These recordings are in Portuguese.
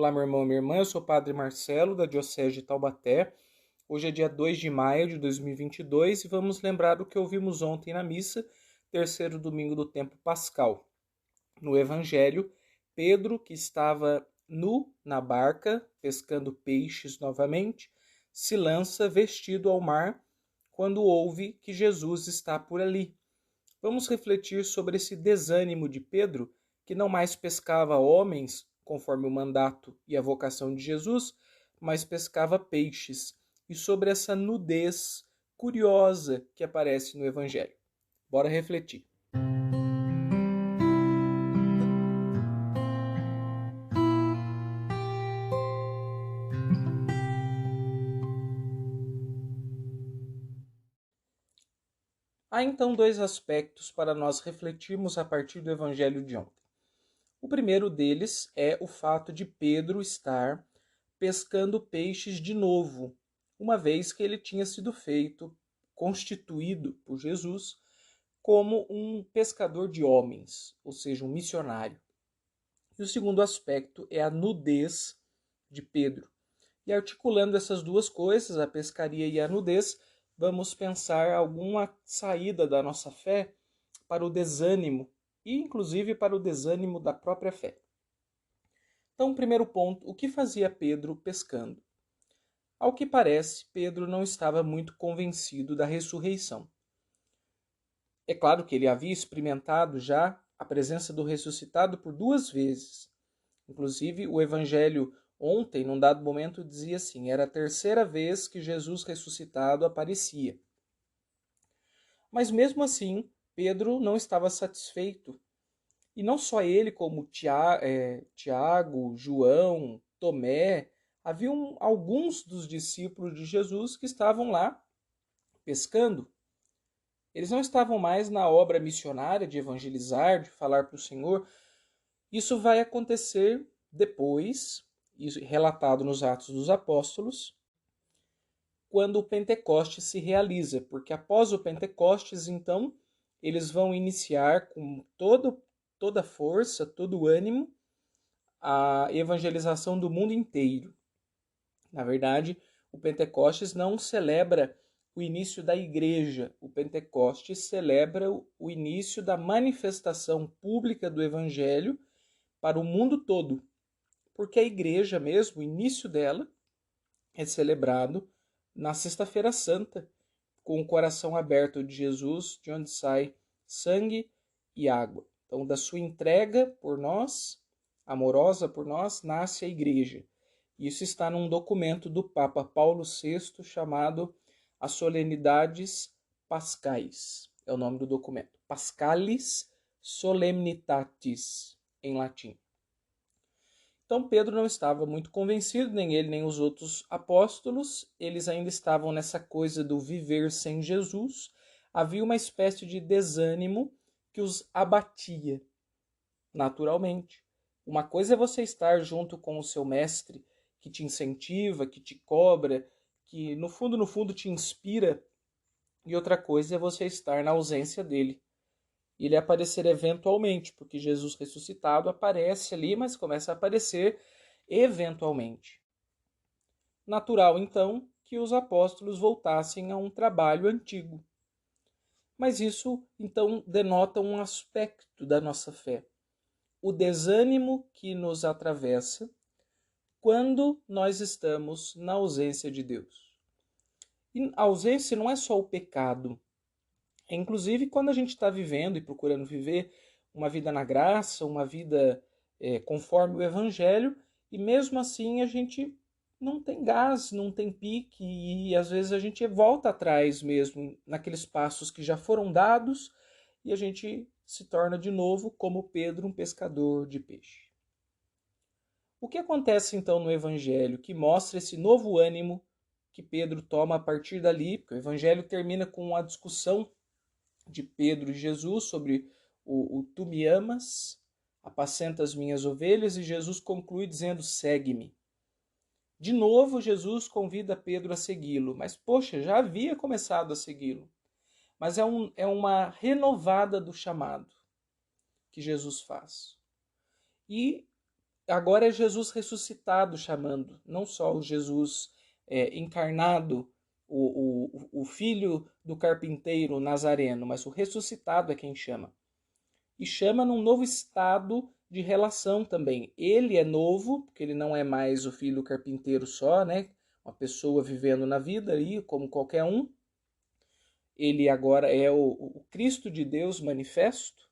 Olá, meu irmão e minha irmã, eu sou o Padre Marcelo, da Diocese de Taubaté. Hoje é dia 2 de maio de 2022 e vamos lembrar o que ouvimos ontem na missa, terceiro domingo do tempo pascal. No Evangelho, Pedro, que estava nu na barca, pescando peixes novamente, se lança vestido ao mar quando ouve que Jesus está por ali. Vamos refletir sobre esse desânimo de Pedro, que não mais pescava homens, conforme o mandato e a vocação de Jesus, mas pescava peixes, e sobre essa nudez curiosa que aparece no Evangelho. Bora refletir. Há então dois aspectos para nós refletirmos a partir do Evangelho de ontem. O primeiro deles é o fato de Pedro estar pescando peixes de novo, uma vez que ele tinha sido constituído por Jesus, como um pescador de homens, ou seja, um missionário. E o segundo aspecto é a nudez de Pedro. E articulando essas duas coisas, a pescaria e a nudez, vamos pensar alguma saída da nossa fé para o desânimo, e inclusive para o desânimo da própria fé. Então, primeiro ponto, o que fazia Pedro pescando? Ao que parece, Pedro não estava muito convencido da ressurreição. É claro que ele havia experimentado já a presença do ressuscitado por 2 vezes. Inclusive, o Evangelho ontem, num dado momento, dizia assim, era a terceira vez que Jesus ressuscitado aparecia. Mas mesmo assim, Pedro não estava satisfeito. E não só ele, como Tiago, João, Tomé, haviam alguns dos discípulos de Jesus que estavam lá pescando. Eles não estavam mais na obra missionária de evangelizar, de falar para o Senhor. Isso vai acontecer depois, isso relatado nos Atos dos Apóstolos, quando o Pentecostes se realiza, porque após o Pentecostes, então, eles vão iniciar com toda a força, todo o ânimo, a evangelização do mundo inteiro. Na verdade, o Pentecostes não celebra o início da igreja, o Pentecostes celebra o início da manifestação pública do evangelho para o mundo todo, porque a igreja mesmo, o início dela, é celebrado na Sexta-feira Santa, com o coração aberto de Jesus, de onde sai sangue e água. Então, da sua entrega por nós, amorosa por nós, nasce a igreja. Isso está num documento do Papa Paulo VI chamado As Solenidades Pascais. É o nome do documento. Pascalis Solemnitatis, em latim. Então Pedro não estava muito convencido, nem ele nem os outros apóstolos. Eles ainda estavam nessa coisa do viver sem Jesus. Havia uma espécie de desânimo que os abatia, naturalmente. Uma coisa é você estar junto com o seu mestre, que te incentiva, que te cobra, que no fundo te inspira. E outra coisa é você estar na ausência dele. Ele aparecer eventualmente, porque Jesus ressuscitado aparece ali, mas começa a aparecer eventualmente. Natural, então, que os apóstolos voltassem a um trabalho antigo. Mas isso, então, denota um aspecto da nossa fé. O desânimo que nos atravessa quando nós estamos na ausência de Deus. E a ausência não é só o pecado. Inclusive, quando a gente está vivendo e procurando viver uma vida na graça, uma vida conforme o Evangelho, e mesmo assim a gente não tem gás, não tem pique, e às vezes a gente volta atrás mesmo, naqueles passos que já foram dados, e a gente se torna de novo, como Pedro, um pescador de peixe. O que acontece então no Evangelho que mostra esse novo ânimo que Pedro toma a partir dali? Porque o Evangelho termina com uma discussão de Pedro e Jesus sobre o tu me amas, apacenta as minhas ovelhas, e Jesus conclui dizendo, segue-me. De novo, Jesus convida Pedro a segui-lo, mas poxa, já havia começado a segui-lo. Mas é uma renovada do chamado que Jesus faz. E agora é Jesus ressuscitado chamando, não só o Jesus encarnado, o filho do carpinteiro nazareno, mas o ressuscitado é quem chama. E chama num novo estado de relação também. Ele é novo, porque ele não é mais o filho do carpinteiro só, né? Uma pessoa vivendo na vida aí, como qualquer um. Ele agora é o Cristo de Deus manifesto.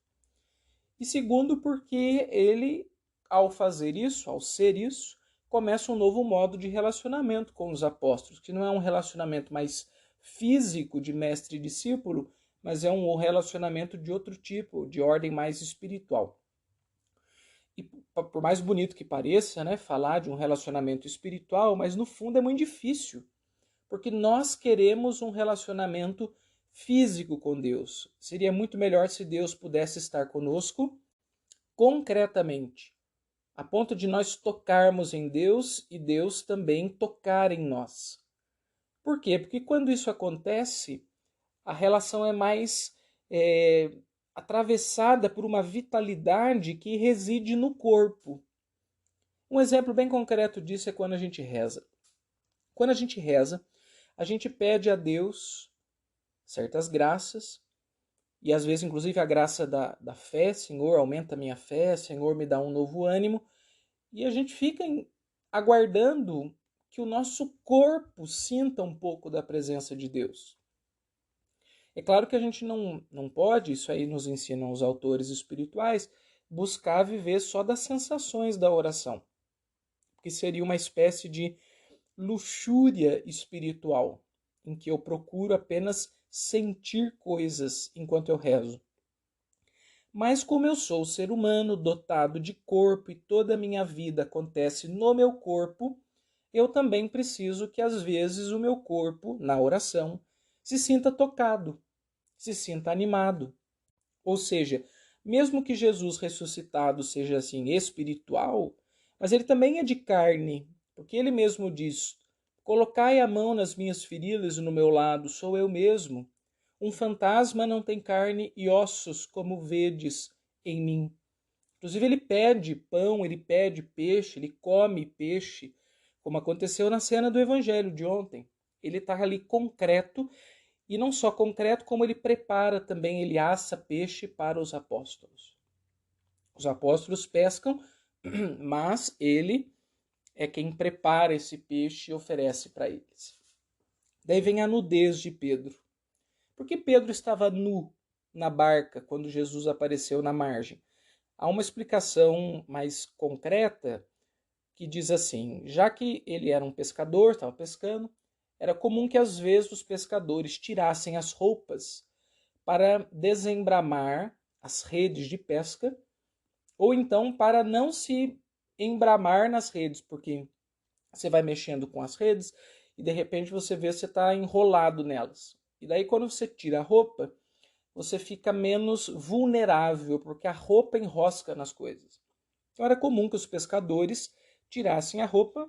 E segundo, porque ele, ao fazer isso, ao ser isso, começa um novo modo de relacionamento com os apóstolos, que não é um relacionamento mais físico de mestre e discípulo, mas é um relacionamento de outro tipo, de ordem mais espiritual. E por mais bonito que pareça, né, falar de um relacionamento espiritual, mas no fundo é muito difícil, porque nós queremos um relacionamento físico com Deus. Seria muito melhor se Deus pudesse estar conosco concretamente, a ponto de nós tocarmos em Deus e Deus também tocar em nós. Por quê? Porque quando isso acontece, a relação é mais atravessada por uma vitalidade que reside no corpo. Um exemplo bem concreto disso é quando a gente reza. Quando a gente reza, a gente pede a Deus certas graças, e às vezes inclusive a graça da fé, Senhor, aumenta a minha fé, Senhor, me dá um novo ânimo, e a gente fica aguardando que o nosso corpo sinta um pouco da presença de Deus. É claro que a gente não pode, isso aí nos ensinam os autores espirituais, buscar viver só das sensações da oração, que seria uma espécie de luxúria espiritual, em que eu procuro apenas sentir coisas enquanto eu rezo. Mas como eu sou ser humano dotado de corpo e toda a minha vida acontece no meu corpo, eu também preciso que às vezes o meu corpo, na oração, se sinta tocado, se sinta animado. Ou seja, mesmo que Jesus ressuscitado seja assim espiritual, mas ele também é de carne, porque ele mesmo diz: colocai a mão nas minhas feridas e no meu lado, sou eu mesmo. Um fantasma não tem carne e ossos, como vedes em mim. Inclusive ele pede pão, ele pede peixe, ele come peixe, como aconteceu na cena do evangelho de ontem. Ele está ali concreto, e não só concreto, como ele prepara também, ele assa peixe para os apóstolos. Os apóstolos pescam, mas ele é quem prepara esse peixe e oferece para eles. Daí vem a nudez de Pedro. Por que Pedro estava nu na barca quando Jesus apareceu na margem? Há uma explicação mais concreta que diz assim: já que ele era um pescador, estava pescando, era comum que às vezes os pescadores tirassem as roupas para desembramar as redes de pesca, ou então para não se embramar nas redes, porque você vai mexendo com as redes e de repente você vê que você está enrolado nelas. E daí quando você tira a roupa, você fica menos vulnerável, porque a roupa enrosca nas coisas. Então era comum que os pescadores tirassem a roupa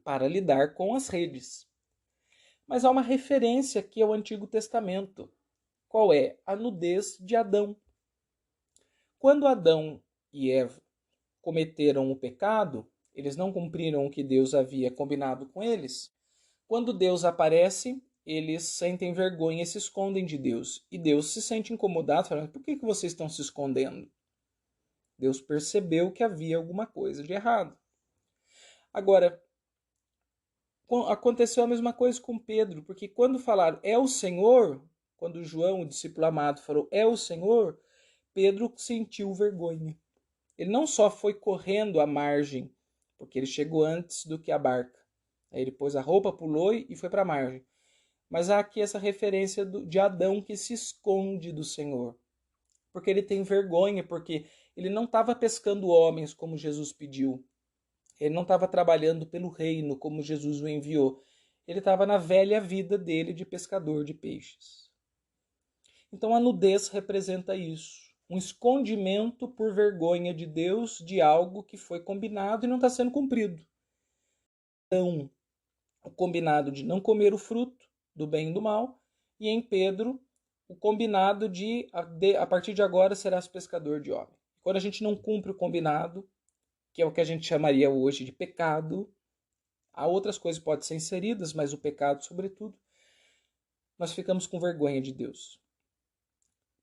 para lidar com as redes. Mas há uma referência aqui ao Antigo Testamento. Qual é? A nudez de Adão. Quando Adão e Eva cometeram o pecado, eles não cumpriram o que Deus havia combinado com eles. Quando Deus aparece, eles sentem vergonha e se escondem de Deus. E Deus se sente incomodado, falando: por que vocês estão se escondendo? Deus percebeu que havia alguma coisa de errado. Agora, aconteceu a mesma coisa com Pedro, porque quando falaram é o Senhor, quando João, o discípulo amado, falou é o Senhor, Pedro sentiu vergonha. Ele não só foi correndo à margem, porque ele chegou antes do que a barca. Aí ele pôs a roupa, pulou e foi para a margem. Mas há aqui essa referência de Adão que se esconde do Senhor. Porque ele tem vergonha, porque ele não estava pescando homens como Jesus pediu. Ele não estava trabalhando pelo reino como Jesus o enviou. Ele estava na velha vida dele de pescador de peixes. Então a nudez representa isso. Um escondimento por vergonha de Deus de algo que foi combinado e não está sendo cumprido. Então, o combinado de não comer o fruto do bem e do mal, e em Pedro, o combinado de, a partir de agora, serás pescador de homem. Quando a gente não cumpre o combinado, que é o que a gente chamaria hoje de pecado. Há outras coisas que podem ser inseridas, mas o pecado, sobretudo, nós ficamos com vergonha de Deus.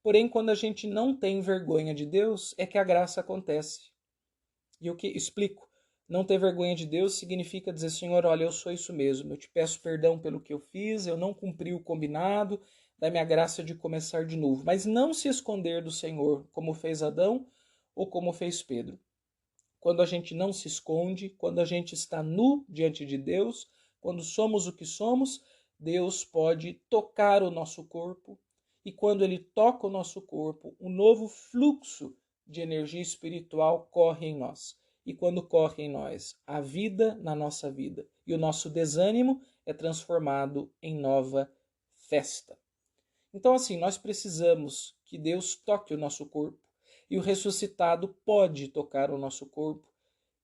Porém, quando a gente não tem vergonha de Deus, é que a graça acontece. E o que explico? Não ter vergonha de Deus significa dizer, Senhor, olha, eu sou isso mesmo, eu te peço perdão pelo que eu fiz, eu não cumpri o combinado, dá-me a graça de começar de novo. Mas não se esconder do Senhor, como fez Adão ou como fez Pedro. Quando a gente não se esconde, quando a gente está nu diante de Deus, quando somos o que somos, Deus pode tocar o nosso corpo, e quando Ele toca o nosso corpo, um novo fluxo de energia espiritual corre em nós. E quando corre em nós, a vida na nossa vida e o nosso desânimo é transformado em nova festa. Então, assim, nós precisamos que Deus toque o nosso corpo, e o ressuscitado pode tocar o nosso corpo,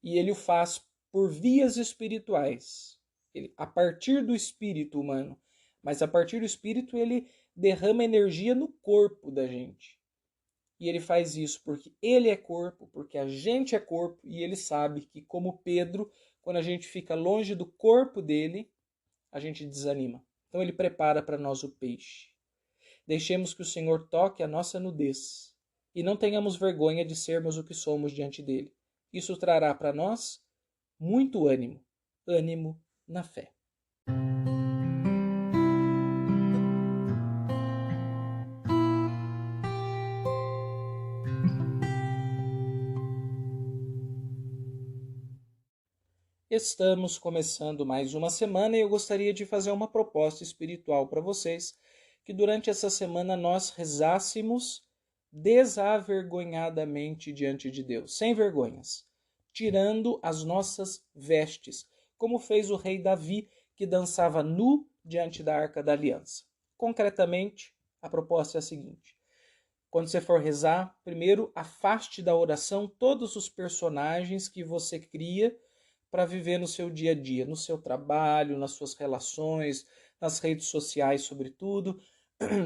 e ele o faz por vias espirituais, a partir do espírito humano, mas a partir do espírito ele derrama energia no corpo da gente. E ele faz isso porque ele é corpo, porque a gente é corpo, e ele sabe que, como Pedro, quando a gente fica longe do corpo dele, a gente desanima. Então ele prepara para nós o peixe. Deixemos que o Senhor toque a nossa nudez e não tenhamos vergonha de sermos o que somos diante dele. Isso trará para nós muito ânimo, ânimo na fé. Estamos começando mais uma semana e eu gostaria de fazer uma proposta espiritual para vocês, que durante essa semana nós rezássemos desavergonhadamente diante de Deus, sem vergonhas, tirando as nossas vestes, como fez o rei Davi, que dançava nu diante da Arca da Aliança. Concretamente, a proposta é a seguinte: quando você for rezar, primeiro afaste da oração todos os personagens que você cria para viver no seu dia a dia, no seu trabalho, nas suas relações, nas redes sociais, sobretudo,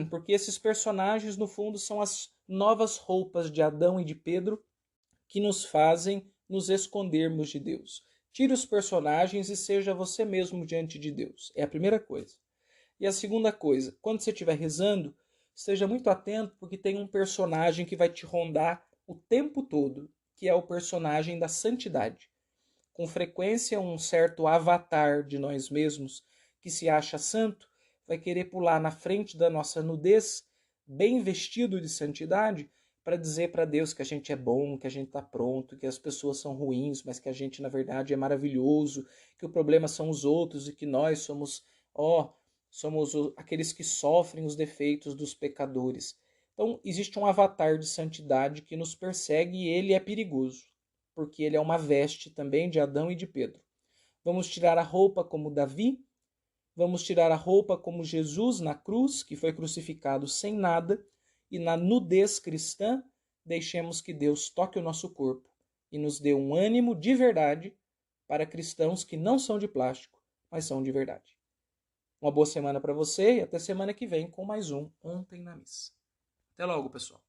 porque esses personagens, no fundo, são as novas roupas de Adão e de Pedro que nos fazem nos escondermos de Deus. Tire os personagens e seja você mesmo diante de Deus. É a primeira coisa. E a segunda coisa, quando você estiver rezando, esteja muito atento, porque tem um personagem que vai te rondar o tempo todo, que é o personagem da santidade. Com frequência, um certo avatar de nós mesmos, que se acha santo, vai querer pular na frente da nossa nudez, bem vestido de santidade, para dizer para Deus que a gente é bom, que a gente está pronto, que as pessoas são ruins, mas que a gente, na verdade, é maravilhoso, que o problema são os outros e que nós somos, somos aqueles que sofrem os defeitos dos pecadores. Então, existe um avatar de santidade que nos persegue e ele é perigoso, porque ele é uma veste também de Adão e de Pedro. Vamos tirar a roupa como Davi, vamos tirar a roupa como Jesus na cruz, que foi crucificado sem nada, e na nudez cristã, deixemos que Deus toque o nosso corpo e nos dê um ânimo de verdade para cristãos que não são de plástico, mas são de verdade. Uma boa semana para você e até semana que vem com mais um Ontem na Missa. Até logo, pessoal.